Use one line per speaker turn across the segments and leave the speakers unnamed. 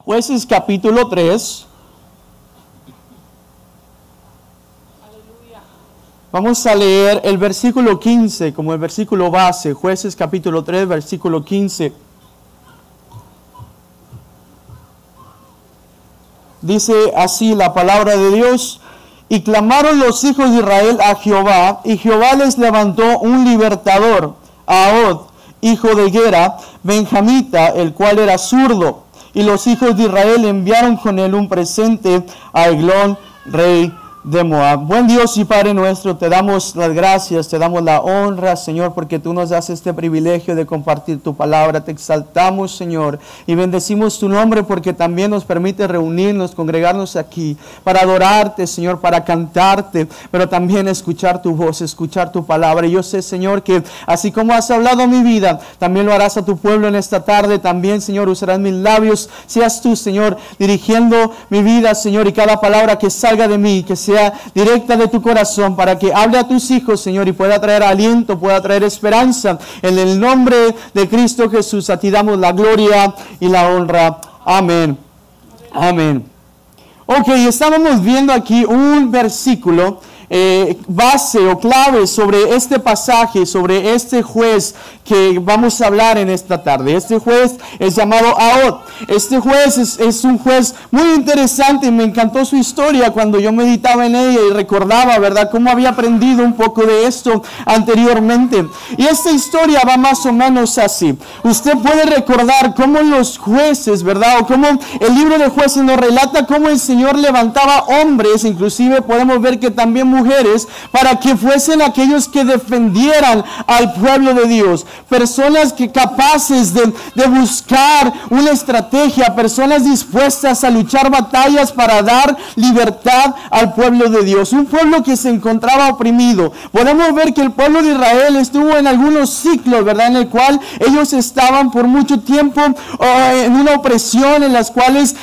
Jueces capítulo 3. Vamos a leer el versículo 15 como el versículo base. Jueces capítulo 3, versículo 15. Dice así la palabra de Dios: y clamaron los hijos de Israel a Jehová, y Jehová les levantó un libertador, Ahod, hijo de Gera, benjamita, el cual era zurdo. Y los hijos de Israel enviaron con él un presente a Eglón, rey de Moab. Buen Dios y Padre nuestro, te damos las gracias, te damos la honra, Señor, porque tú nos das este privilegio de compartir tu palabra. Te exaltamos, Señor, y bendecimos tu nombre porque también nos permite reunirnos, congregarnos aquí para adorarte, Señor, para cantarte, pero también escuchar tu voz, escuchar tu palabra. Y yo sé, Señor, que así como has hablado a mi vida, también lo harás a tu pueblo en esta tarde. También, Señor, usarás mis labios. Seas tú, Señor, dirigiendo mi vida, Señor, y cada palabra que salga de mí, que sea directa de tu corazón, para que hable a tus hijos, Señor, y pueda traer aliento, pueda traer esperanza. En el nombre de Cristo Jesús, a ti damos la gloria y la honra. Amén. Amén. Ok, estábamos viendo aquí un versículo base o clave sobre este pasaje, sobre este juez que vamos a hablar en esta tarde. Este juez es llamado Ahod. Este juez es un juez muy interesante y me encantó su historia cuando yo meditaba en ella y recordaba, ¿verdad?, cómo había aprendido un poco de esto anteriormente. Y esta historia va más o menos así. Usted puede recordar cómo los jueces, ¿verdad?, o cómo el libro de Jueces nos relata cómo el Señor levantaba hombres, inclusive podemos ver que también mujeres, para que fuesen aquellos que defendieran al pueblo de Dios. Personas que capaces de buscar una estrategia, personas dispuestas a luchar batallas para dar libertad al pueblo de Dios. Un pueblo que se encontraba oprimido. Podemos ver que el pueblo de Israel estuvo en algunos ciclos, ¿verdad?, en el cual ellos estaban por mucho tiempo en una opresión, en las cuales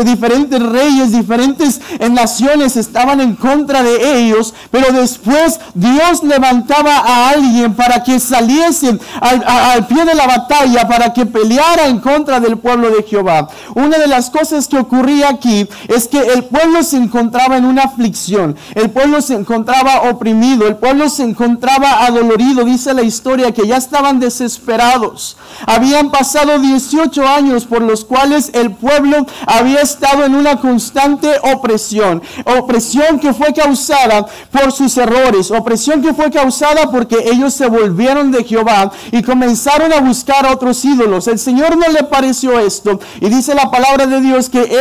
diferentes reyes, diferentes naciones estaban en contra de ellos. Pero después Dios levantaba a alguien para que saliese al pie de la batalla, para que peleara en contra del pueblo de Jehová. Una de las cosas que ocurría aquí es que el pueblo se encontraba en una aflicción, el pueblo se encontraba oprimido, el pueblo se encontraba adolorido. Dice la historia que ya estaban desesperados. Habían pasado 18 años por los cuales el pueblo había estado en una constante opresión que fue causada por sus errores, opresión que fue causada porque ellos se volvieron de Jehová y comenzaron a buscar a otros ídolos. El Señor no le pareció esto, y dice la palabra de Dios que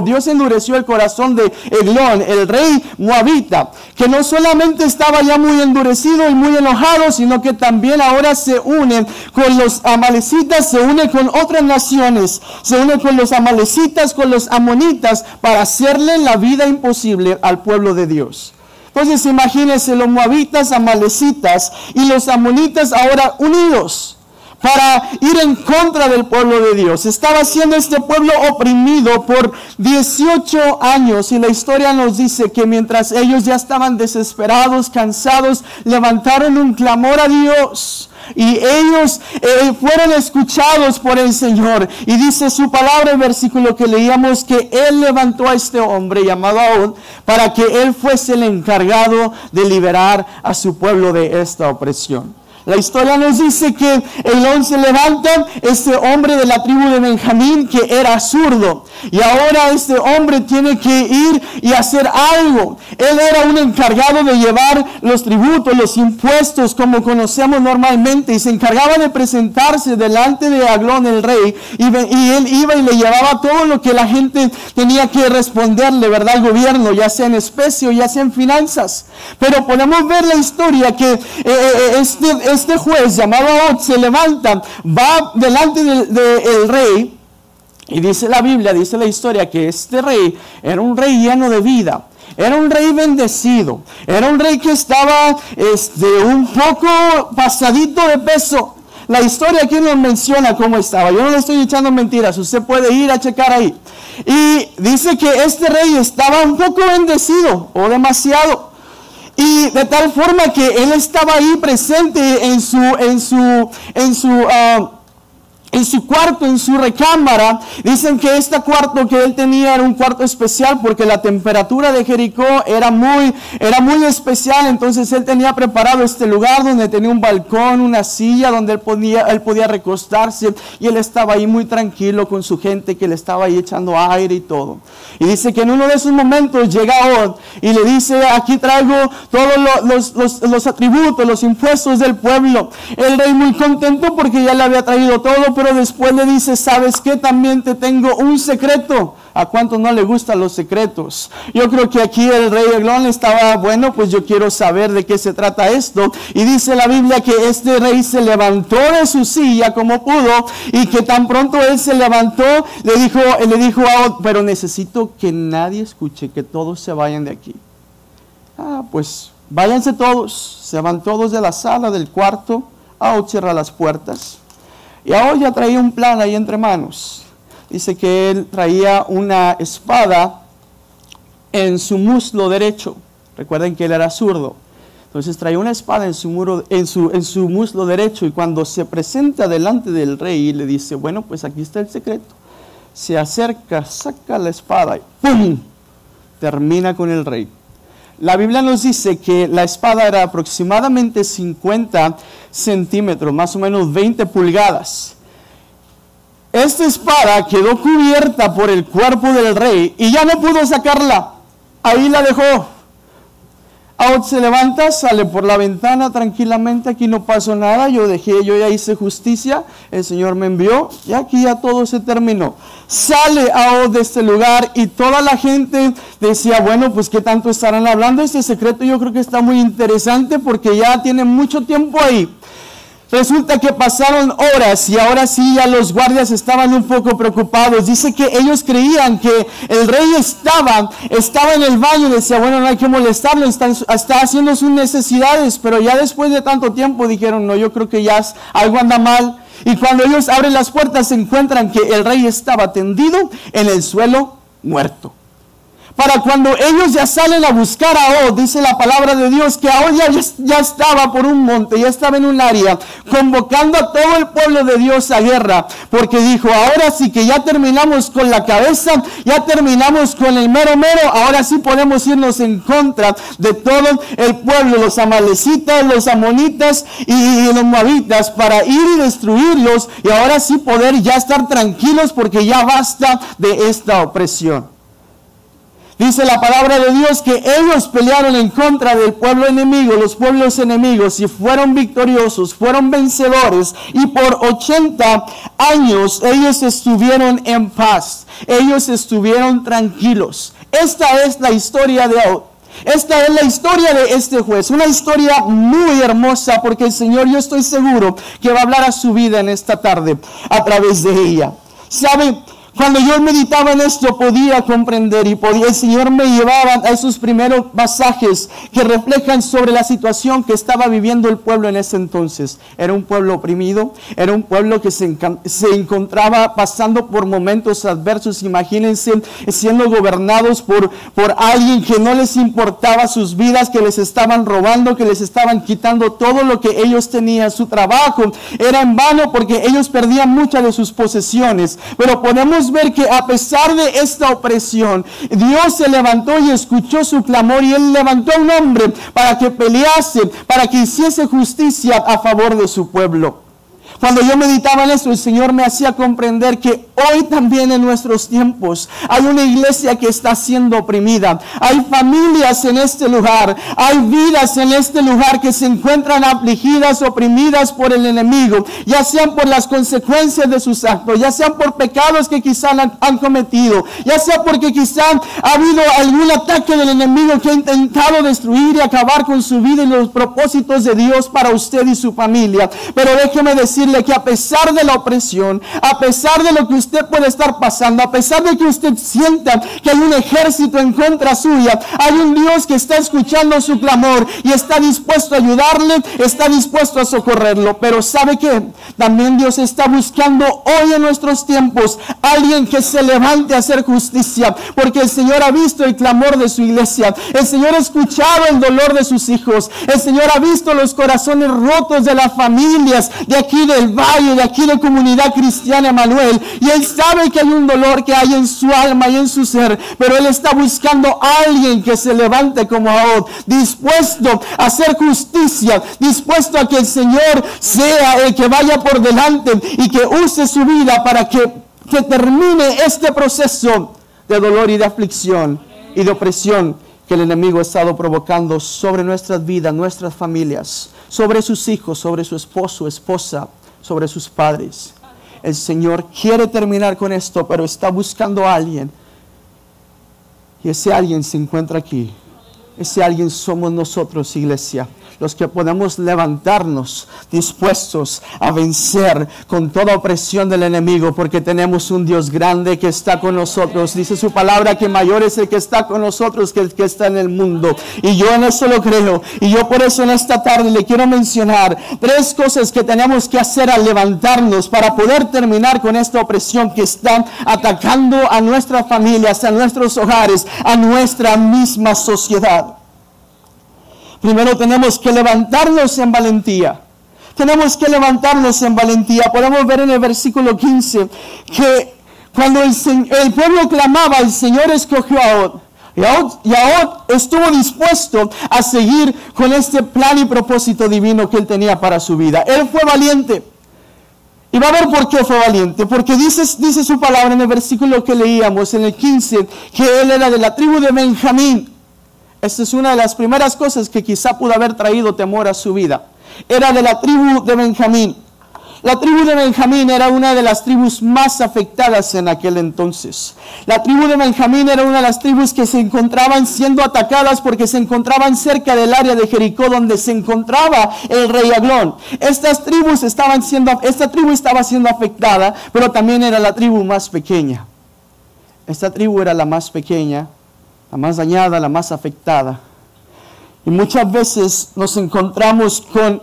Dios endureció el corazón de Eglón, el rey moabita, que no solamente estaba ya muy endurecido y muy enojado, sino que también ahora se une con los amalecitas, se une con otras naciones, se une con los amalecitas, con los amonitas, para hacerle la vida imposible al pueblo de Dios. Entonces imagínense, los moabitas, amalecitas y los amonitas ahora unidos para ir en contra del pueblo de Dios. Estaba siendo este pueblo oprimido por 18 años, y la historia nos dice que mientras ellos ya estaban desesperados, cansados, levantaron un clamor a Dios. Y ellos fueron escuchados por el Señor. Y dice su palabra, el versículo que leíamos, que Él levantó a este hombre llamado Ahod para que Él fuese el encargado de liberar a su pueblo de esta opresión. La historia nos dice que Eglón se levanta, este hombre de la tribu de Benjamín que era zurdo. Y ahora este hombre tiene que ir y hacer algo. Él era un encargado de llevar los tributos, los impuestos como conocemos normalmente. Y se encargaba de presentarse delante de Eglón el rey. Y él iba y le llevaba todo lo que la gente tenía que responderle, ¿verdad?, al gobierno, ya sea en especie o ya sea en finanzas. Pero podemos ver la historia que este juez llamado Ahod se levanta, va delante del rey, y dice la Biblia, dice la historia, que este rey era un rey lleno de vida, era un rey bendecido, era un rey que estaba un poco pasadito de peso. La historia aquí nos menciona cómo estaba. Yo no le estoy echando mentiras, usted puede ir a checar ahí. Y dice que este rey estaba un poco bendecido, o demasiado. Y de tal forma que él estaba ahí presente en su en su cuarto, en su recámara. Dicen que este cuarto que él tenía era un cuarto especial porque la temperatura de Jericó era muy especial. Entonces él tenía preparado este lugar donde tenía un balcón, una silla donde él podía recostarse, y él estaba ahí muy tranquilo con su gente que le estaba ahí echando aire y todo. Y dice que en uno de esos momentos llega Od y le dice: aquí traigo todos los atributos, los impuestos del pueblo. El rey muy contento porque ya le había traído todo, pero después le dice: ¿sabes qué? También te tengo un secreto. ¿A cuántos no le gustan los secretos? Yo creo que aquí el rey Eglón estaba: bueno, pues yo quiero saber de qué se trata esto. Y dice la Biblia que este rey se levantó de su silla como pudo, y que tan pronto él se levantó, le dijo a Od: pero necesito que nadie escuche, que todos se vayan de aquí. Pues váyanse todos. Se van todos de la sala, del cuarto. Od cierra las puertas. Y ahora ya traía un plan ahí entre manos. Dice que él traía una espada en su muslo derecho. Recuerden que él era zurdo. Entonces traía una espada en su muslo derecho, y cuando se presenta delante del rey le dice: bueno, pues aquí está el secreto. Se acerca, saca la espada y ¡pum! Termina con el rey. La Biblia nos dice que la espada era aproximadamente 50 centímetros, más o menos 20 pulgadas. Esta espada quedó cubierta por el cuerpo del rey y ya no pudo sacarla. Ahí la dejó. Od se levanta, sale por la ventana tranquilamente: aquí no pasó nada, yo ya hice justicia, el Señor me envió y aquí ya todo se terminó. Sale Od de este lugar y toda la gente decía: bueno, pues qué tanto estarán hablando. Este secreto yo creo que está muy interesante porque ya tiene mucho tiempo ahí. Resulta que pasaron horas y ahora sí ya los guardias estaban un poco preocupados. Dice que ellos creían que el rey estaba en el baño. Decía: bueno, no hay que molestarlo, está haciendo sus necesidades. Pero ya después de tanto tiempo dijeron: no, yo creo que ya algo anda mal. Y cuando ellos abren las puertas se encuentran que el rey estaba tendido en el suelo, muerto. Para cuando ellos ya salen a buscar a Od, dice la palabra de Dios que Od ya estaba por un monte, ya estaba en un área, convocando a todo el pueblo de Dios a guerra, porque dijo: ahora sí que ya terminamos con la cabeza, ya terminamos con el mero mero, ahora sí podemos irnos en contra de todo el pueblo, los amalecitas, los amonitas y los moabitas, para ir y destruirlos, y ahora sí poder ya estar tranquilos porque ya basta de esta opresión. Dice la palabra de Dios que ellos pelearon en contra del pueblo enemigo, los pueblos enemigos, y fueron victoriosos, fueron vencedores, y por 80 años ellos estuvieron en paz, ellos estuvieron tranquilos. Esta es la historia de Od. Esta es la historia de este juez, una historia muy hermosa, porque el Señor, yo estoy seguro que va a hablar a su vida en esta tarde a través de ella. ¿Sabe? Cuando yo meditaba en esto podía comprender y el Señor me llevaba a esos primeros pasajes que reflejan sobre la situación que estaba viviendo el pueblo en ese entonces. Era un pueblo oprimido, era un pueblo que se encontraba pasando por momentos adversos. Imagínense siendo gobernados por alguien que no les importaba sus vidas, que les estaban robando, que les estaban quitando todo lo que ellos tenían. Su trabajo era en vano porque ellos perdían muchas de sus posesiones. Pero podemos ver que a pesar de esta opresión, Dios se levantó y escuchó su clamor, y Él levantó a un hombre para que pelease, para que hiciese justicia a favor de su pueblo. Cuando yo meditaba en esto, el Señor me hacía comprender que hoy también en nuestros tiempos hay una iglesia que está siendo oprimida. Hay familias en este lugar, hay vidas en este lugar que se encuentran afligidas, oprimidas por el enemigo, ya sean por las consecuencias de sus actos, ya sean por pecados que quizás han cometido, ya sea porque quizás ha habido algún ataque del enemigo que ha intentado destruir y acabar con su vida y los propósitos de Dios para usted y su familia. Pero déjeme decirle que a pesar de la opresión, a pesar de lo que usted usted puede estar pasando, a pesar de que usted sienta que hay un ejército en contra suya, hay un Dios que está escuchando su clamor y está dispuesto a ayudarle, está dispuesto a socorrerlo. Pero ¿sabe qué? También Dios está buscando hoy en nuestros tiempos alguien que se levante a hacer justicia, porque el Señor ha visto el clamor de su iglesia, el Señor ha escuchado el dolor de sus hijos, el Señor ha visto los corazones rotos de las familias de aquí del valle, de aquí de Comunidad Cristiana Emanuel, y Él sabe que hay un dolor que hay en su alma y en su ser, pero Él está buscando a alguien que se levante como Ahod, dispuesto a hacer justicia, dispuesto a que el Señor sea el que vaya por delante y que use su vida para que termine este proceso de dolor y de aflicción y de opresión que el enemigo ha estado provocando sobre nuestras vidas, nuestras familias, sobre sus hijos, sobre su esposo, esposa, sobre sus padres. El Señor quiere terminar con esto, pero está buscando a alguien. Y ese alguien se encuentra aquí. Ese alguien somos nosotros, iglesia, los que podemos levantarnos dispuestos a vencer con toda opresión del enemigo, porque tenemos un Dios grande que está con nosotros. Dice su palabra que mayor es el que está con nosotros que el que está en el mundo. Y yo en eso lo creo. Y yo por eso en esta tarde le quiero mencionar 3 cosas que tenemos que hacer al levantarnos para poder terminar con esta opresión que está atacando a nuestras familias, a nuestros hogares, a nuestra misma sociedad. Primero tenemos que levantarnos en valentía. Tenemos que levantarnos en valentía. Podemos ver en el versículo 15 que cuando el pueblo clamaba, el Señor escogió a Ahod. Y Ahod estuvo dispuesto a seguir con este plan y propósito divino que él tenía para su vida. Él fue valiente. Y va a ver por qué fue valiente. Porque dice su palabra en el versículo que leíamos, en el 15, que él era de la tribu de Benjamín. Esta es una de las primeras cosas que quizá pudo haber traído temor a su vida. Era de la tribu de Benjamín. La tribu de Benjamín era una de las tribus más afectadas en aquel entonces. La tribu de Benjamín era una de las tribus que se encontraban siendo atacadas porque se encontraban cerca del área de Jericó donde se encontraba el rey Eglón. Esta tribu estaba siendo afectada, pero también era la tribu más pequeña. Esta tribu era la más pequeña, la más dañada, la más afectada. Y muchas veces nos encontramos con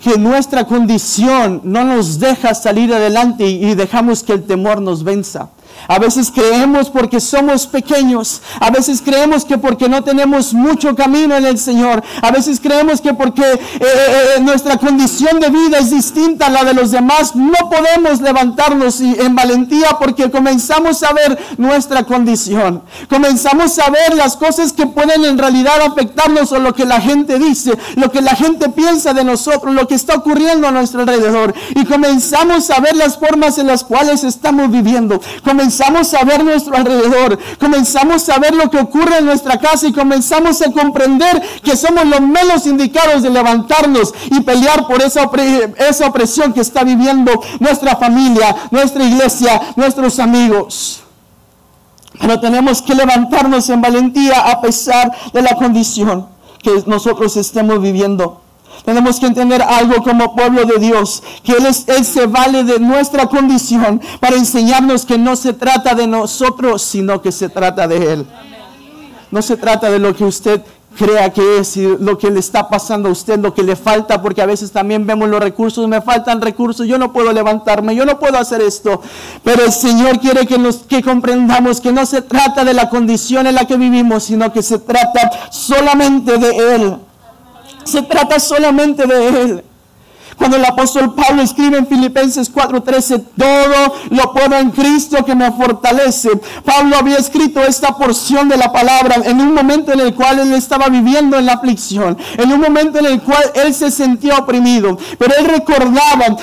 que nuestra condición no nos deja salir adelante y dejamos que el temor nos venza. A veces creemos porque somos pequeños, a veces creemos que porque no tenemos mucho camino en el Señor, a veces creemos que porque nuestra condición de vida es distinta a la de los demás, no podemos levantarnos en valentía porque comenzamos a ver nuestra condición, comenzamos a ver las cosas que pueden en realidad afectarnos o lo que la gente dice, lo que la gente piensa de nosotros, lo que está ocurriendo a nuestro alrededor, y comenzamos a ver las formas en las cuales estamos viviendo, comenzamos a ver nuestro alrededor, comenzamos a ver lo que ocurre en nuestra casa y comenzamos a comprender que somos los menos indicados de levantarnos y pelear por esa opresión que está viviendo nuestra familia, nuestra iglesia, nuestros amigos. Pero tenemos que levantarnos en valentía a pesar de la condición que nosotros estemos viviendo. Tenemos que entender algo como pueblo de Dios, que Él se vale de nuestra condición para enseñarnos que no se trata de nosotros, sino que se trata de Él. No se trata de lo que usted crea que es y lo que le está pasando a usted, lo que le falta, porque a veces también vemos los recursos, me faltan recursos, yo no puedo levantarme, yo no puedo hacer esto. Pero el Señor quiere que comprendamos que no se trata de la condición en la que vivimos, sino que se trata solamente de Él. Se trata solamente de Él. Cuando el apóstol Pablo escribe en Filipenses 4:13, todo lo puedo en Cristo que me fortalece. Pablo había escrito esta porción de la palabra en un momento en el cual él estaba viviendo en la aflicción, en un momento en el cual él se sentía oprimido, pero él recordaba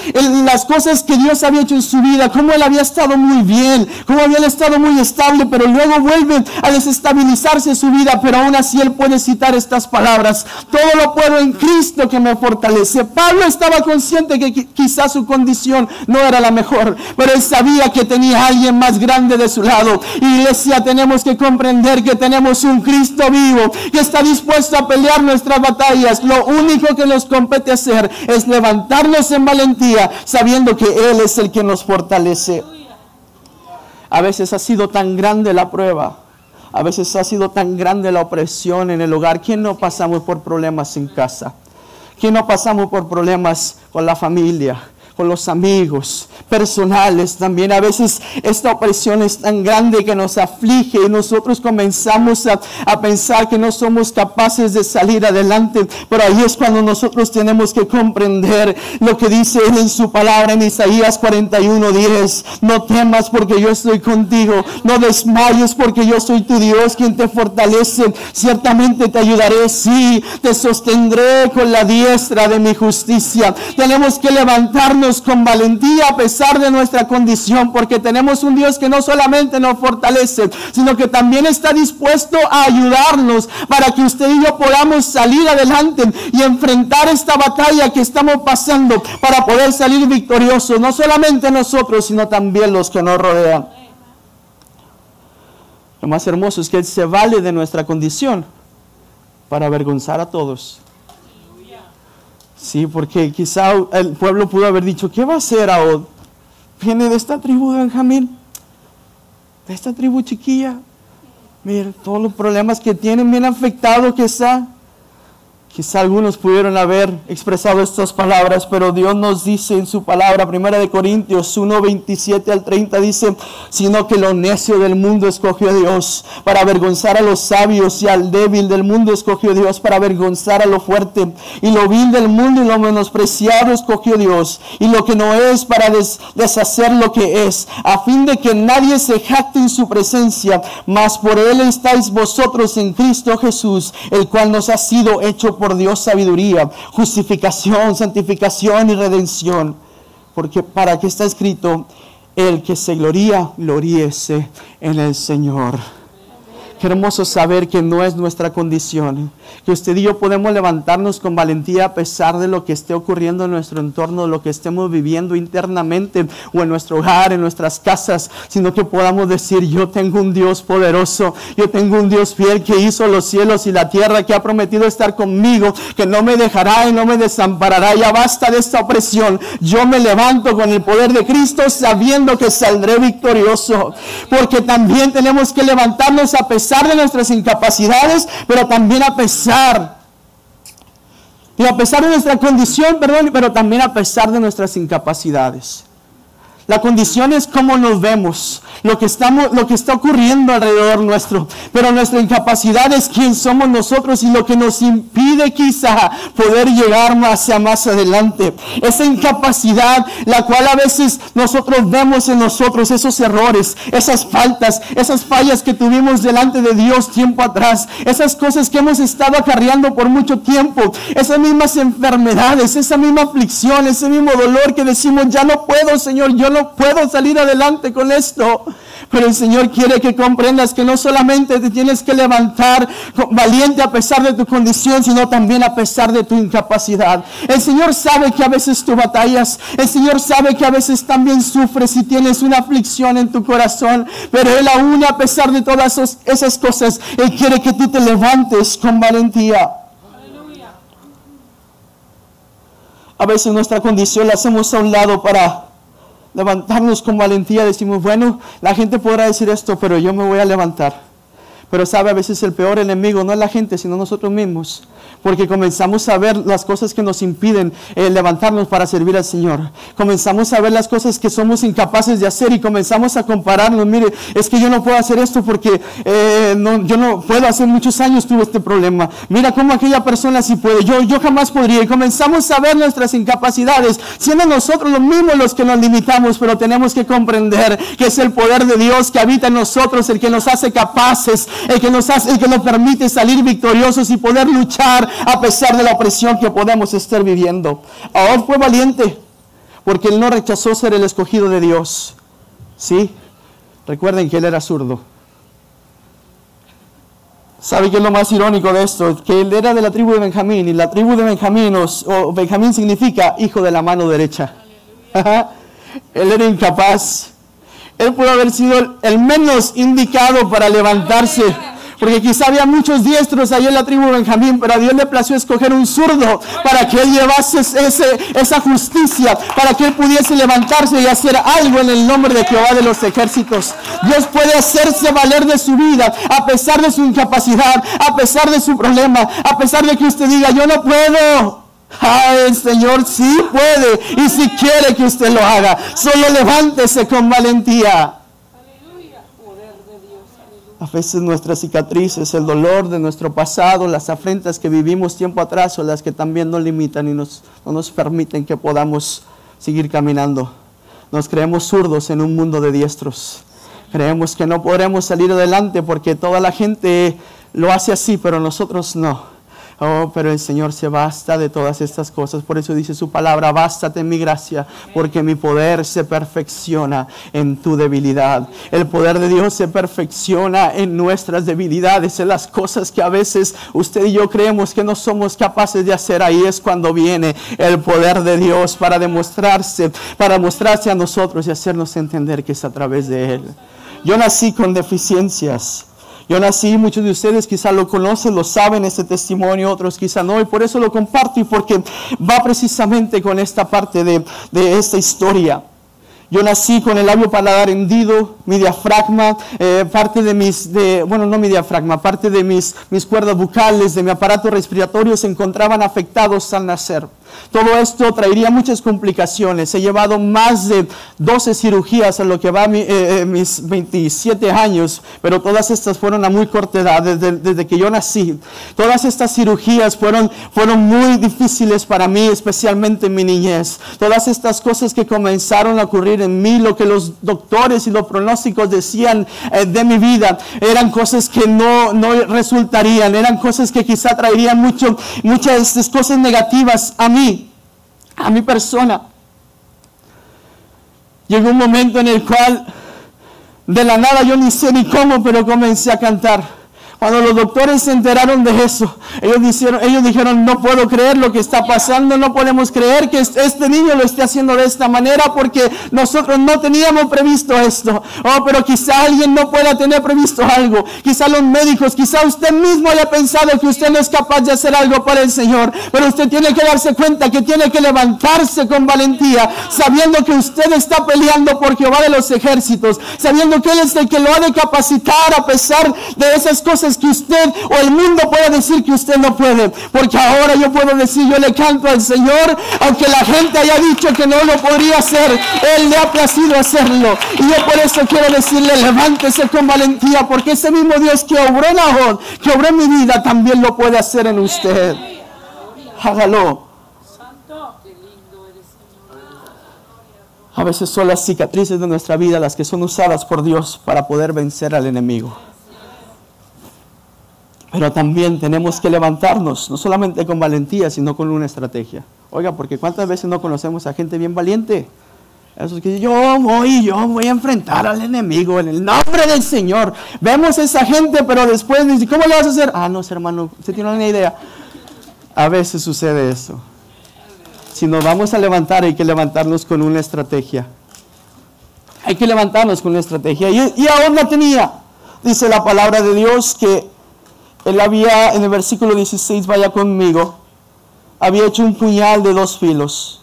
las cosas que Dios había hecho en su vida, cómo él había estado muy bien, cómo había estado muy estable, pero luego vuelve a desestabilizarse su vida, pero aún así él puede citar estas palabras: todo lo puedo en Cristo que me fortalece. Pablo estaba consciente que quizás su condición no era la mejor, pero él sabía que tenía a alguien más grande de su lado. Iglesia, tenemos que comprender que tenemos un Cristo vivo que está dispuesto a pelear nuestras batallas. Lo único que nos compete hacer es levantarnos en valentía, sabiendo que Él es el que nos fortalece. A veces ha sido tan grande la prueba. A veces ha sido tan grande la opresión en el hogar. ¿Quién no pasamos por problemas en casa? ¿Quién no pasamos por problemas con la familia, con los amigos, personales también? A veces esta opresión es tan grande que nos aflige y nosotros comenzamos a pensar que no somos capaces de salir adelante. Pero ahí es cuando nosotros tenemos que comprender lo que dice Él en su palabra en Isaías 41:10. No temas porque yo estoy contigo. No desmayes porque yo soy tu Dios quien te fortalece. Ciertamente te ayudaré, sí, te sostendré con la diestra de mi justicia. Tenemos que levantarnos con valentía a pesar de nuestra condición, porque tenemos un Dios que no solamente nos fortalece, sino que también está dispuesto a ayudarnos para que usted y yo podamos salir adelante y enfrentar esta batalla que estamos pasando para poder salir victoriosos, no solamente nosotros, sino también los que nos rodean. Lo más hermoso es que Él se vale de nuestra condición para avergonzar a todos. Sí, porque quizá el pueblo pudo haber dicho, ¿qué va a hacer Ahod? Viene de esta tribu de Benjamín, de esta tribu chiquilla. Mira, todos los problemas que tienen, bien afectado que está. Quizá algunos pudieron haber expresado estas palabras, pero Dios nos dice en su palabra, 1 Corintios 1:27-30, dice, sino que lo necio del mundo escogió Dios para avergonzar a los sabios, y al débil del mundo escogió Dios para avergonzar a lo fuerte, y lo vil del mundo y lo menospreciado escogió Dios, y lo que no es para deshacer lo que es, a fin de que nadie se jacte en su presencia, mas por Él estáis vosotros en Cristo Jesús, el cual nos ha sido hecho por Dios sabiduría, justificación, santificación y redención. Porque para que está escrito, el que se gloría, gloríese en el Señor. Qué hermoso saber que no es nuestra condición, que usted y yo podemos levantarnos con valentía a pesar de lo que esté ocurriendo en nuestro entorno, lo que estemos viviendo internamente o en nuestro hogar, en nuestras casas, sino que podamos decir, yo tengo un Dios poderoso, yo tengo un Dios fiel que hizo los cielos y la tierra, que ha prometido estar conmigo, que no me dejará y no me desamparará. Ya basta de esta opresión, yo me levanto con el poder de Cristo sabiendo que saldré victorioso, porque también tenemos que levantarnos a pesar de nuestras incapacidades, pero también a pesar de nuestra condición, pero también a pesar de nuestras incapacidades. La condición es cómo nos vemos, lo que está ocurriendo alrededor nuestro, pero nuestra incapacidad es quién somos nosotros y lo que nos impide quizá poder llegar más adelante. Esa incapacidad, la cual a veces nosotros vemos en nosotros, esos errores, esas fallas que tuvimos delante de Dios tiempo atrás, esas cosas que hemos estado acarreando por mucho tiempo, esas mismas enfermedades, esa misma aflicción, ese mismo dolor que decimos, ya no puedo, Señor, yo no puedo salir adelante con esto. Pero el Señor quiere que comprendas que no solamente te tienes que levantar valiente a pesar de tu condición, sino también a pesar de tu incapacidad. El Señor sabe que a veces tú batallas, el Señor sabe que a veces también sufres y tienes una aflicción en tu corazón, pero Él aún a pesar de todas esas cosas, Él quiere que tú te levantes con valentía. A veces nuestra condición la hacemos a un lado para levantarnos con valentía. Decimos, bueno, la gente podrá decir esto, pero yo me voy a levantar. Pero sabe, a veces el peor enemigo no es la gente, sino nosotros mismos. Porque comenzamos a ver las cosas que nos impiden levantarnos para servir al Señor. Comenzamos a ver las cosas que somos incapaces de hacer y comenzamos a compararnos. Mire, es que yo no puedo hacer esto porque yo no puedo. Hace muchos años tuve este problema. Mira cómo aquella persona sí puede. Yo jamás podría. Y comenzamos a ver nuestras incapacidades, siendo nosotros los mismos los que nos limitamos. Pero tenemos que comprender que es el poder de Dios que habita en nosotros el que nos hace capaces, el que nos permite salir victoriosos y poder luchar a pesar de la opresión que podemos estar viviendo. Ahora fue valiente porque él no rechazó ser el escogido de Dios. Sí, recuerden que él era zurdo. ¿Sabe qué es lo más irónico de esto? Que él era de la tribu de Benjamín, y la tribu de Benjamín, o Benjamín significa hijo de la mano derecha. Él era incapaz. Él pudo haber sido el menos indicado para levantarse, Porque quizá había muchos diestros ahí en la tribu de Benjamín, pero a Dios le plació escoger un zurdo para que él llevase esa justicia, para que él pudiese levantarse y hacer algo en el nombre de Jehová de los ejércitos. Dios puede hacerse valer de su vida, a pesar de su incapacidad, a pesar de su problema, a pesar de que usted diga, yo no puedo. El Señor sí puede y si quiere que usted lo haga. Solo levántese con valentía. A veces nuestras cicatrices, el dolor de nuestro pasado, las afrentas que vivimos tiempo atrás son las que también nos limitan y no nos permiten que podamos seguir caminando. Nos creemos zurdos en un mundo de diestros. Creemos que no podremos salir adelante porque toda la gente lo hace así, pero nosotros no. Oh, pero el Señor se basta de todas estas cosas. Por eso dice su palabra, bástate en mi gracia, porque mi poder se perfecciona en tu debilidad. El poder de Dios se perfecciona en nuestras debilidades, en las cosas que a veces usted y yo creemos que no somos capaces de hacer. Ahí es cuando viene el poder de Dios para mostrarse a nosotros y hacernos entender que es a través de Él. Yo nací con deficiencias. Yo nací, muchos de ustedes quizá lo conocen, lo saben, este testimonio, otros quizá no, y por eso lo comparto y porque va precisamente con esta parte de esta historia. Yo nací con el labio paladar hendido, mi diafragma, parte de mis cuerdas bucales, de mi aparato respiratorio se encontraban afectados al nacer. Todo esto traería muchas complicaciones. He llevado más de 12 cirugías a lo que va mis 27 años, pero todas estas fueron a muy corta edad, desde que yo nací. Todas estas cirugías fueron muy difíciles para mí, especialmente en mi niñez. Todas estas cosas que comenzaron a ocurrir en mí, lo que los doctores y los pronósticos decían de mi vida, eran cosas que no resultarían, eran cosas que quizá traerían muchas cosas negativas a mi persona. Llegó un momento en el cual de la nada, yo ni sé ni cómo, pero comencé a cantar. Cuando los doctores se enteraron de eso, ellos dijeron, no puedo creer lo que está pasando, no podemos creer que este niño lo esté haciendo de esta manera porque nosotros no teníamos previsto esto. Oh, pero quizá alguien no pueda tener previsto algo. Quizá los médicos, quizá usted mismo haya pensado que usted no es capaz de hacer algo para el Señor, pero usted tiene que darse cuenta que tiene que levantarse con valentía, sabiendo que usted está peleando por Jehová de los ejércitos, sabiendo que Él es el que lo ha de capacitar a pesar de esas cosas que usted o el mundo puede decir que usted no puede, porque ahora yo puedo decir, yo le canto al Señor, aunque la gente haya dicho que no lo podría hacer, Él le ha placido hacerlo, y yo por eso quiero decirle, levántese con valentía, porque ese mismo Dios que obró en Nahón, que obró en mi vida, también lo puede hacer en usted. Hágalo. A veces son las cicatrices de nuestra vida las que son usadas por Dios para poder vencer al enemigo. Pero también tenemos que levantarnos, no solamente con valentía, sino con una estrategia. Oiga, porque ¿cuántas veces no conocemos a gente bien valiente? Esos que dicen, yo voy a enfrentar al enemigo en el nombre del Señor. Vemos a esa gente, pero después dicen, ¿cómo lo vas a hacer? No, hermano, usted tiene una idea. A veces sucede eso. Si nos vamos a levantar, hay que levantarnos con una estrategia. Hay que levantarnos con una estrategia. Y aún la tenía. Dice la palabra de Dios que él había, en el versículo 16, vaya conmigo, había hecho un puñal de 2 filos,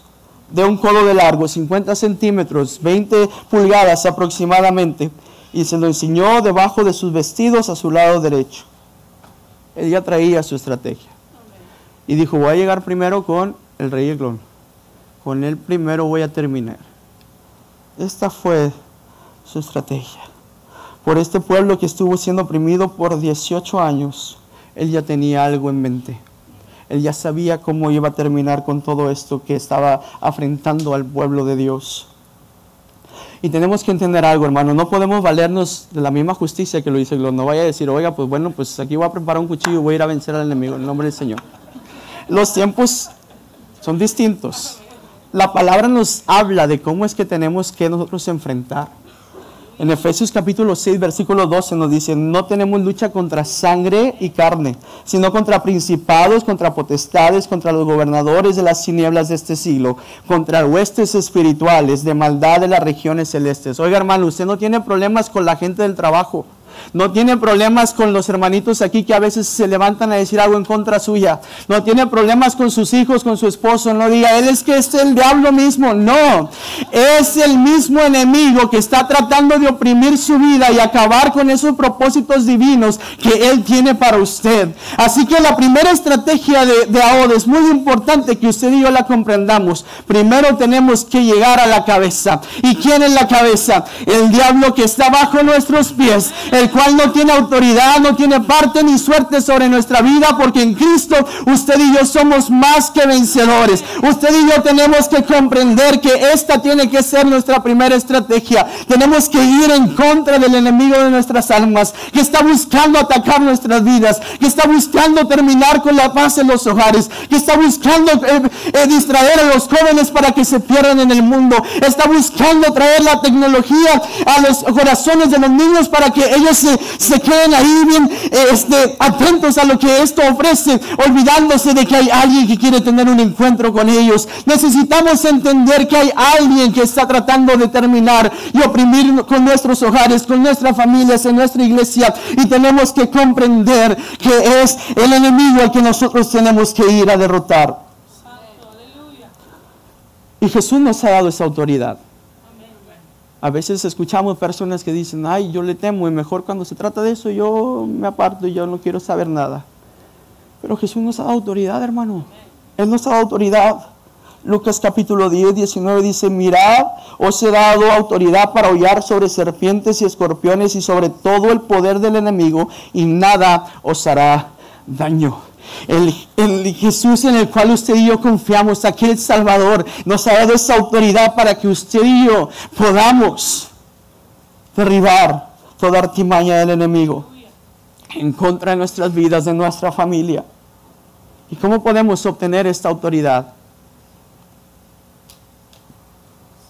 de un codo de largo, 50 centímetros, 20 pulgadas aproximadamente, y se lo enseñó debajo de sus vestidos a su lado derecho. Él ya traía su estrategia. Y dijo, voy a llegar primero con el rey Eglón. Con él primero voy a terminar. Esta fue su estrategia. Por este pueblo que estuvo siendo oprimido por 18 años, él ya tenía algo en mente. Él ya sabía cómo iba a terminar con todo esto que estaba afrentando al pueblo de Dios. Y tenemos que entender algo, hermano. No podemos valernos de la misma justicia que lo hizo Eglón. No vaya a decir, oiga, pues bueno, pues aquí voy a preparar un cuchillo y voy a ir a vencer al enemigo en el nombre del Señor. Los tiempos son distintos. La palabra nos habla de cómo es que tenemos que nosotros enfrentar. En Efesios capítulo 6, versículo 12 nos dice, no tenemos lucha contra sangre y carne, sino contra principados, contra potestades, contra los gobernadores de las tinieblas de este siglo, contra huestes espirituales de maldad de las regiones celestes. Oiga, hermano, usted no tiene problemas con la gente del trabajo. No tiene problemas con los hermanitos aquí que a veces se levantan a decir algo en contra suya. No tiene problemas con sus hijos, con su esposo. No diga, él es que es el diablo mismo. No, es el mismo enemigo que está tratando de oprimir su vida y acabar con esos propósitos divinos que él tiene para usted. Así que la primera estrategia de Ahod es muy importante que usted y yo la comprendamos. Primero tenemos que llegar a la cabeza. ¿Y quién es la cabeza? El diablo que está bajo nuestros pies, el cual no tiene autoridad, no tiene parte ni suerte sobre nuestra vida, porque en Cristo usted y yo somos más que vencedores. Usted y yo tenemos que comprender que esta tiene que ser nuestra primera estrategia. Tenemos que ir en contra del enemigo de nuestras almas, que está buscando atacar nuestras vidas, que está buscando terminar con la paz en los hogares, que está buscando distraer a los jóvenes para que se pierdan en el mundo, está buscando traer la tecnología a los corazones de los niños para que ellos se queden ahí bien atentos a lo que esto ofrece, olvidándose de que hay alguien que quiere tener un encuentro con ellos. Necesitamos entender que hay alguien que está tratando de terminar y oprimir con nuestros hogares, con nuestras familias, en nuestra iglesia, y tenemos que comprender que es el enemigo al que nosotros tenemos que ir a derrotar. Y Jesús nos ha dado esa autoridad. A veces escuchamos personas que dicen, ay, yo le temo y mejor cuando se trata de eso yo me aparto y yo no quiero saber nada. Pero Jesús nos ha dado autoridad, hermano. Él nos ha dado autoridad. Lucas capítulo 10, 19 dice, mirad, os he dado autoridad para hollar sobre serpientes y escorpiones y sobre todo el poder del enemigo, y nada os hará daño. El Jesús en el cual usted y yo confiamos, aquel Salvador, nos ha dado esa autoridad para que usted y yo podamos derribar toda artimaña del enemigo en contra de nuestras vidas, de nuestra familia. ¿Y cómo podemos obtener esta autoridad?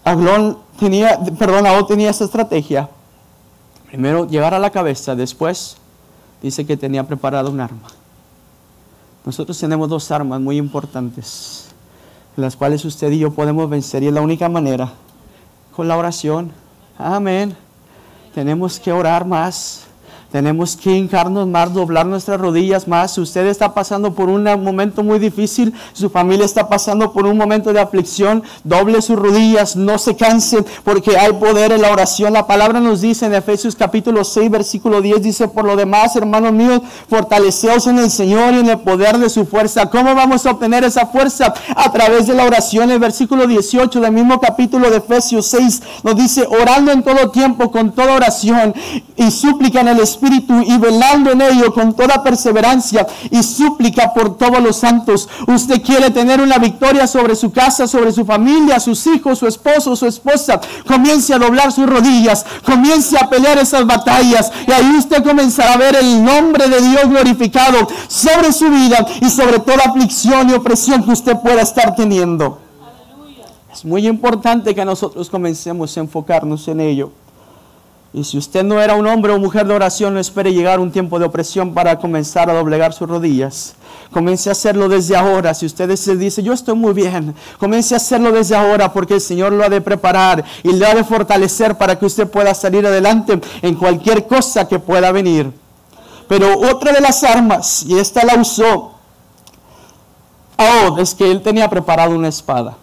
Ahod tenía esa estrategia. Primero llegar a la cabeza, después dice que tenía preparado un arma. Nosotros tenemos dos armas muy importantes, en las cuales usted y yo podemos vencer, y es la única manera, con la oración. Amén. Tenemos que orar más. Tenemos que hincarnos más, doblar nuestras rodillas más. Si usted está pasando por un momento muy difícil, su familia está pasando por un momento de aflicción, doble sus rodillas, no se cansen, porque hay poder en la oración. La palabra nos dice en Efesios capítulo 6, versículo 10, dice, por lo demás, hermanos míos, fortaleceos en el Señor y en el poder de su fuerza. ¿Cómo vamos a obtener esa fuerza? A través de la oración. El versículo 18 del mismo capítulo de Efesios 6 nos dice, orando en todo tiempo, con toda oración y súplica en el Espíritu, y velando en ello con toda perseverancia y súplica por todos los santos. Usted quiere tener una victoria sobre su casa, sobre su familia, sus hijos, su esposo, su esposa. Comience a doblar sus rodillas, comience a pelear esas batallas, y ahí usted comenzará a ver el nombre de Dios glorificado sobre su vida y sobre toda aflicción y opresión que usted pueda estar teniendo. Es muy importante que nosotros comencemos a enfocarnos en ello. Y si usted no era un hombre o mujer de oración, no espere llegar un tiempo de opresión para comenzar a doblegar sus rodillas. Comience a hacerlo desde ahora. Si usted se dice, yo estoy muy bien, comience a hacerlo desde ahora, porque el Señor lo ha de preparar y lo ha de fortalecer para que usted pueda salir adelante en cualquier cosa que pueda venir. Pero otra de las armas, y esta la usó Ahod, es que él tenía preparado una espada.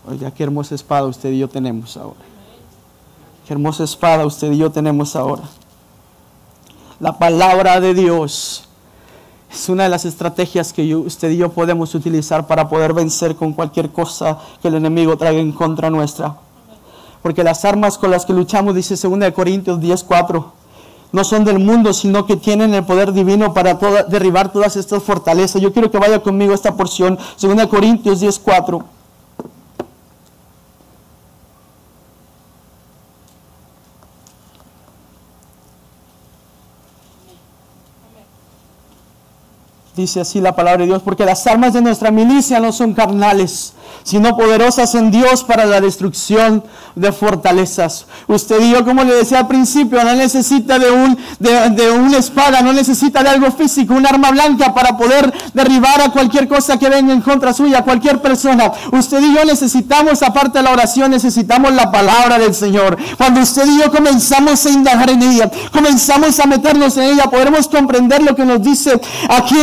Oiga, qué hermosa espada usted y yo tenemos ahora. Qué hermosa espada usted y yo tenemos ahora. La palabra de Dios es una de las estrategias que usted y yo podemos utilizar para poder vencer con cualquier cosa que el enemigo traiga en contra nuestra. Porque las armas con las que luchamos, dice 2 Corintios 10:4, no son del mundo, sino que tienen el poder divino para derribar todas estas fortalezas. Yo quiero que vaya conmigo a esta porción, 2 Corintios 10:4. Dice así la palabra de Dios, porque las armas de nuestra milicia no son carnales, sino poderosas en Dios para la destrucción de fortalezas. Usted y yo, como le decía al principio, no necesita de una espada, no necesita de algo físico, un arma blanca para poder derribar a cualquier cosa que venga en contra suya, cualquier persona. Usted y yo necesitamos, aparte de la oración, necesitamos la palabra del Señor. Cuando usted y yo comenzamos a indagar en ella, comenzamos a meternos en ella, podremos comprender lo que nos dice aquí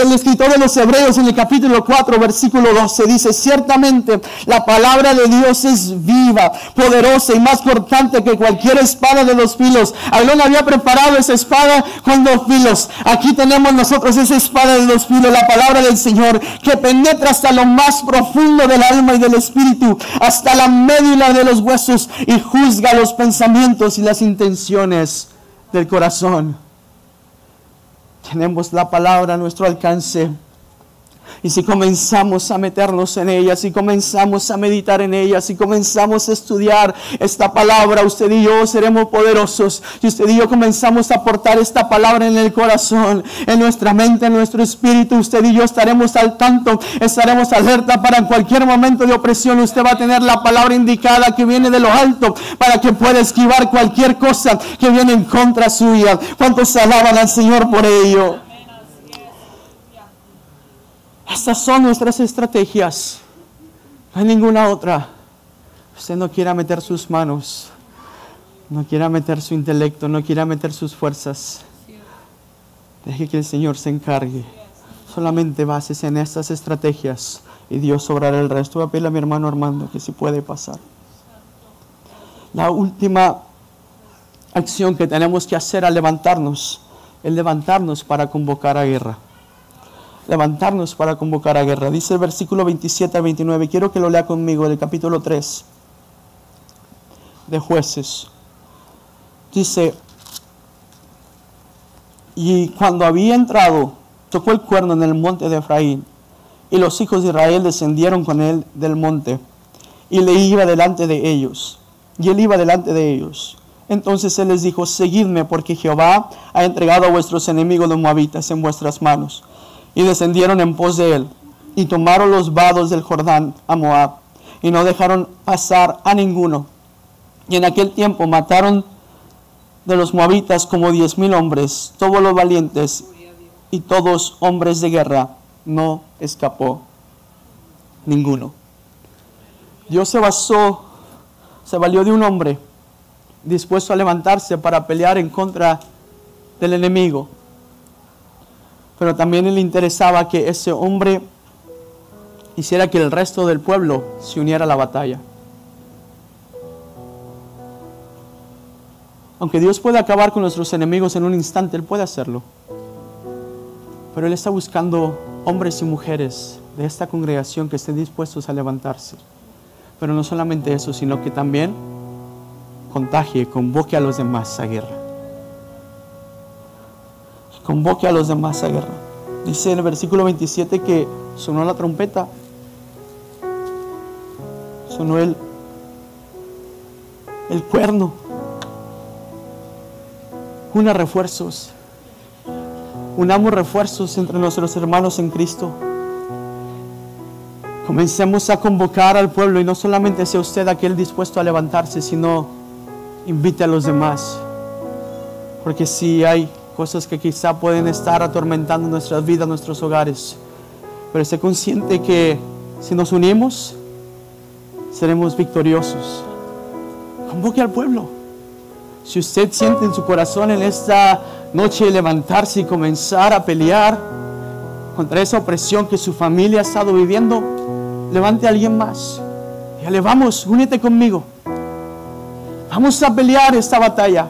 el escritor de los Hebreos en el capítulo 4, versículo 12. Dice: ciertamente la palabra de Dios es viva, poderosa y más cortante que cualquier espada de dos filos. Aarón había preparado esa espada con dos filos. Aquí tenemos nosotros esa espada de dos filos, la palabra del Señor, que penetra hasta lo más profundo del alma y del espíritu, hasta la médula de los huesos, y juzga los pensamientos y las intenciones del corazón. Tenemos la palabra a nuestro alcance. Y si comenzamos a meternos en ella, si comenzamos a meditar en ella, si comenzamos a estudiar esta palabra, usted y yo seremos poderosos. Si usted y yo comenzamos a aportar esta palabra en el corazón, en nuestra mente, en nuestro espíritu, usted y yo estaremos al tanto, estaremos alerta para en cualquier momento de opresión. Usted va a tener la palabra indicada que viene de lo alto para que pueda esquivar cualquier cosa que viene en contra suya. ¿Cuántos alaban al Señor por ello? Estas son nuestras estrategias. No hay ninguna otra. Usted no quiera meter sus manos, no quiera meter su intelecto, no quiera meter sus fuerzas. Deje que el Señor se encargue. Solamente bases en estas estrategias y Dios obrará el resto. Voy a pedirle a mi hermano Armando que si puede pasar. La última acción que tenemos que hacer al levantarnos es levantarnos para convocar a guerra. Levantarnos para convocar a guerra. Dice el versículo 27 al 29. Quiero que lo lea conmigo, del capítulo 3 de Jueces. Dice: y cuando había entrado, tocó el cuerno en el monte de Efraín, y los hijos de Israel descendieron con él del monte, y le iba delante de ellos. Y él iba delante de ellos. Entonces él les dijo: seguidme, porque Jehová ha entregado a vuestros enemigos los moabitas en vuestras manos. Y descendieron en pos de él, y tomaron los vados del Jordán a Moab, y no dejaron pasar a ninguno. Y en aquel tiempo mataron de los moabitas como 10,000 hombres, todos los valientes, y todos hombres de guerra. No escapó ninguno. Dios se valió de un hombre dispuesto a levantarse para pelear en contra del enemigo. Pero también le interesaba que ese hombre hiciera que el resto del pueblo se uniera a la batalla. Aunque Dios puede acabar con nuestros enemigos en un instante, Él puede hacerlo. Pero Él está buscando hombres y mujeres de esta congregación que estén dispuestos a levantarse. Pero no solamente eso, sino que también convoque a los demás a guerra. Convoque a los demás a guerra. Dice en el versículo 27 que sonó la trompeta. Sonó el cuerno. Unamos refuerzos entre nuestros hermanos en Cristo. Comencemos a convocar al pueblo, y no solamente sea usted aquel dispuesto a levantarse, sino invite a los demás. Porque si hay cosas que quizá pueden estar atormentando nuestras vidas, nuestros hogares, pero esté consciente que si nos unimos, seremos victoriosos. Convoque al pueblo. Si usted siente en su corazón en esta noche levantarse y comenzar a pelear contra esa opresión que su familia ha estado viviendo, levante a alguien más. Dígale: vamos, únete conmigo. Vamos a pelear esta batalla.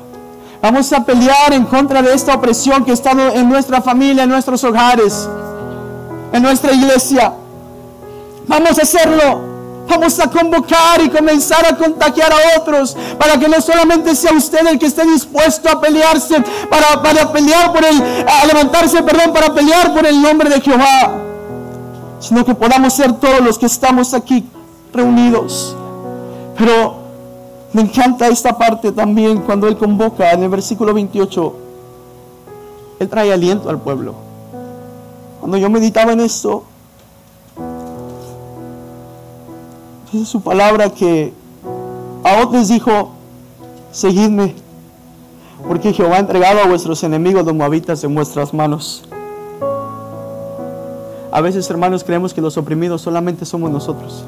Vamos a pelear en contra de esta opresión que está en nuestra familia, en nuestros hogares, en nuestra iglesia. Vamos a hacerlo. Vamos a convocar y comenzar a contagiar a otros, para que no solamente sea usted el que esté dispuesto a pelearse, para pelear por a levantarse, para pelear por el nombre de Jehová, sino que podamos ser todos los que estamos aquí reunidos. Pero me encanta esta parte también cuando Él convoca en el versículo 28. Él trae aliento al pueblo. Cuando yo meditaba en esto, dice su palabra que Ahod les dijo: seguidme, porque Jehová ha entregado a vuestros enemigos los moabitas en vuestras manos. A veces, hermanos, creemos que los oprimidos solamente somos nosotros.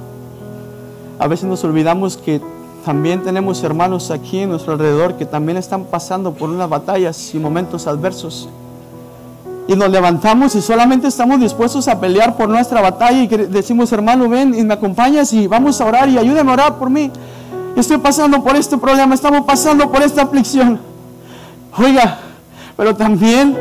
A veces nos olvidamos que también tenemos hermanos aquí en nuestro alrededor que también están pasando por unas batallas y momentos adversos. Y nos levantamos y solamente estamos dispuestos a pelear por nuestra batalla y decimos: hermano, ven y me acompañas y vamos a orar y ayúdame a orar por mí. Estoy pasando por este problema, estamos pasando por esta aflicción. Oiga, pero también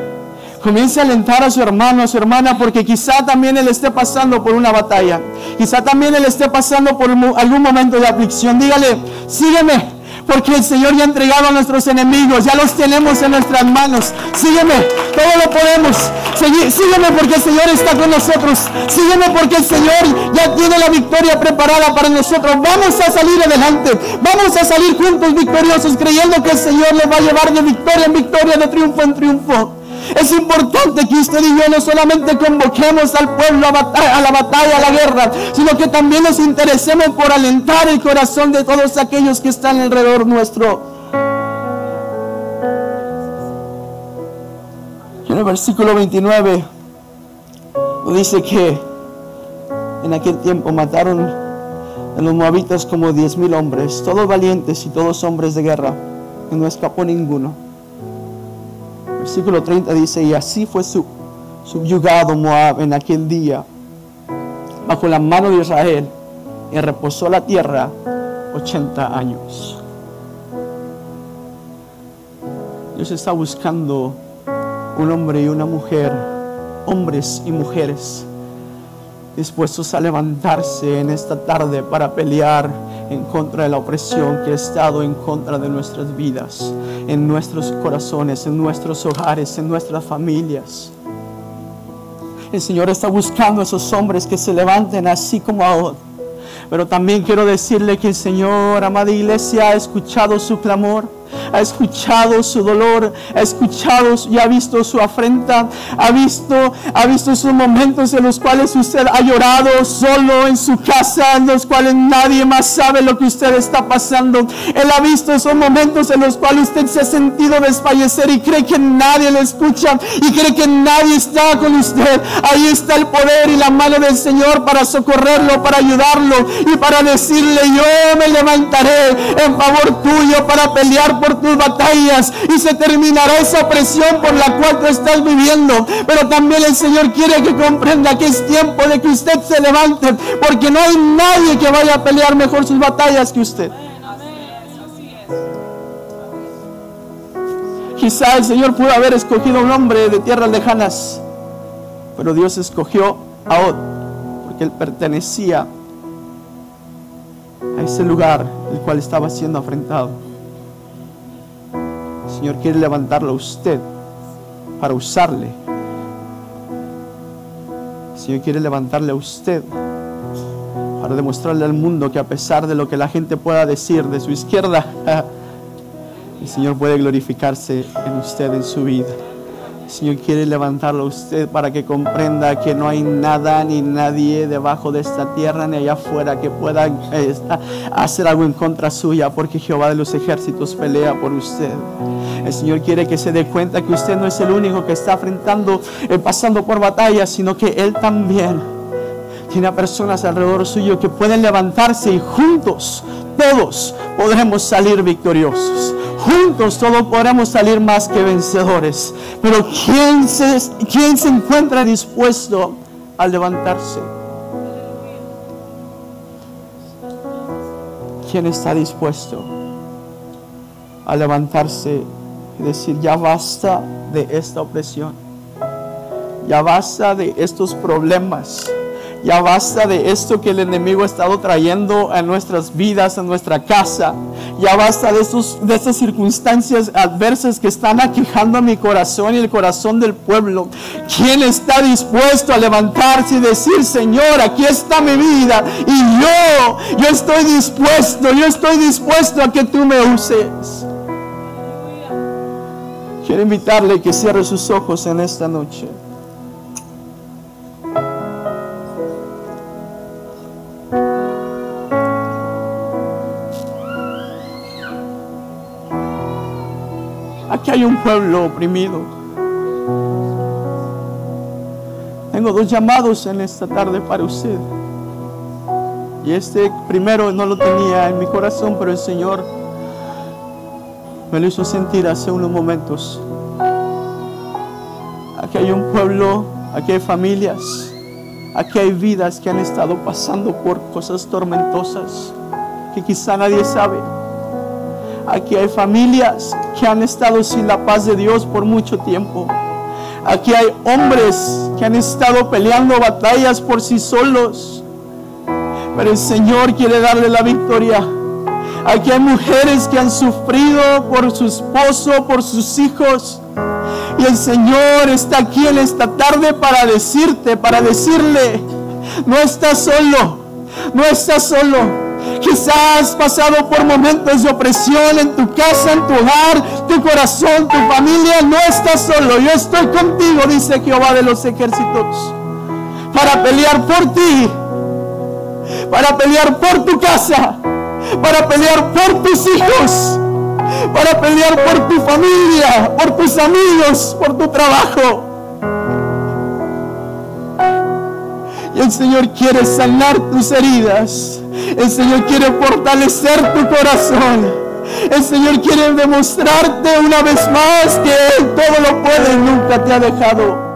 comience a alentar a su hermano, a su hermana, porque quizá también él esté pasando por una batalla. Quizá también él esté pasando por algún momento de aflicción. Dígale: sígueme, porque el Señor ya ha entregado a nuestros enemigos, ya los tenemos en nuestras manos. Sígueme, todo lo podemos. Sígueme porque el Señor está con nosotros. Sígueme porque el Señor ya tiene la victoria preparada para nosotros. Vamos a salir adelante, vamos a salir juntos victoriosos, creyendo que el Señor nos va a llevar de victoria en victoria, de triunfo en triunfo. Es importante que usted y yo no solamente convoquemos al pueblo a la batalla, a la guerra, sino que también nos interesemos por alentar el corazón de todos aquellos que están alrededor nuestro. En el versículo 29 dice que en aquel tiempo mataron a los moabitas como 10,000 hombres, todos valientes y todos hombres de guerra, y no escapó ninguno. Versículo 30 dice: y así fue subyugado Moab en aquel día bajo la mano de Israel, y reposó la tierra 80 años. Dios está buscando un hombre y una mujer, hombres y mujeres, dispuestos a levantarse en esta tarde para pelear en contra de la opresión que ha estado en contra de nuestras vidas, en nuestros corazones, en nuestros hogares, en nuestras familias. El Señor está buscando a esos hombres que se levanten así como Ahod. Pero también quiero decirle que el Señor, amada iglesia, ha escuchado su clamor, ha escuchado su dolor, ha escuchado y ha visto su afrenta, ha visto esos momentos en los cuales usted ha llorado solo en su casa, en los cuales nadie más sabe lo que usted está pasando. Él ha visto esos momentos en los cuales usted se ha sentido desfallecer y cree que nadie lo escucha y cree que nadie está con usted. Ahí está el poder y la mano del Señor para socorrerlo, para ayudarlo y para decirle: yo me levantaré en favor tuyo para pelear por tus batallas, y se terminará esa presión por la cual tú estás viviendo. Pero también el Señor quiere que comprenda que es tiempo de que usted se levante, porque no hay nadie que vaya a pelear mejor sus batallas que usted. Quizá el Señor pudo haber escogido a un hombre de tierras lejanas, pero Dios escogió a Ahod porque él pertenecía a ese lugar el cual estaba siendo afrentado. El Señor quiere levantarlo a usted para usarle. El Señor quiere levantarle a usted para demostrarle al mundo que, a pesar de lo que la gente pueda decir de su izquierda, el Señor puede glorificarse en usted, en su vida. El Señor quiere levantarlo a usted para que comprenda que no hay nada ni nadie debajo de esta tierra ni allá afuera que pueda hacer algo en contra suya, porque Jehová de los ejércitos pelea por usted. El Señor quiere que se dé cuenta que usted no es el único que está pasando por batallas, sino que Él también tiene a personas alrededor suyo que pueden levantarse, y juntos todos podremos salir victoriosos. Juntos todos podremos salir más que vencedores. Pero ¿quién se encuentra dispuesto a levantarse? ¿Quién está dispuesto a levantarse y decir: ya basta de esta opresión, ya basta de estos problemas, ya basta de esto que el enemigo ha estado trayendo a nuestras vidas, a nuestra casa, ya basta de estas circunstancias adversas que están aquejando a mi corazón y el corazón del pueblo? ¿Quién está dispuesto a levantarse y decir: Señor, aquí está mi vida y yo estoy dispuesto a que tú me uses? Quiero invitarle a que cierre sus ojos en esta noche. hay un pueblo oprimido. Tengo 2 llamados en esta tarde para usted. Y este primero no lo tenía en mi corazón, pero el Señor me lo hizo sentir hace unos momentos. Aquí hay un pueblo, aquí hay familias, aquí hay vidas que han estado pasando por cosas tormentosas que quizá nadie sabe. Aquí hay familias que han estado sin la paz de Dios por mucho tiempo. Aquí hay hombres que han estado peleando batallas por sí solos, pero el Señor quiere darle la victoria. Aquí hay mujeres que han sufrido por su esposo, por sus hijos, y el Señor está aquí en esta tarde para decirle, no estás solo, no estás solo. Quizás has pasado por momentos de opresión en tu casa, en tu hogar, tu corazón, tu familia. No estás solo, yo estoy contigo, dice Jehová de los ejércitos, para pelear por ti, para pelear por tu casa, para pelear por tus hijos, para pelear por tu familia, por tus amigos, por tu trabajo. Y el Señor quiere sanar tus heridas. El Señor quiere fortalecer tu corazón. El Señor quiere demostrarte una vez más que Él todo lo puede y nunca te ha dejado.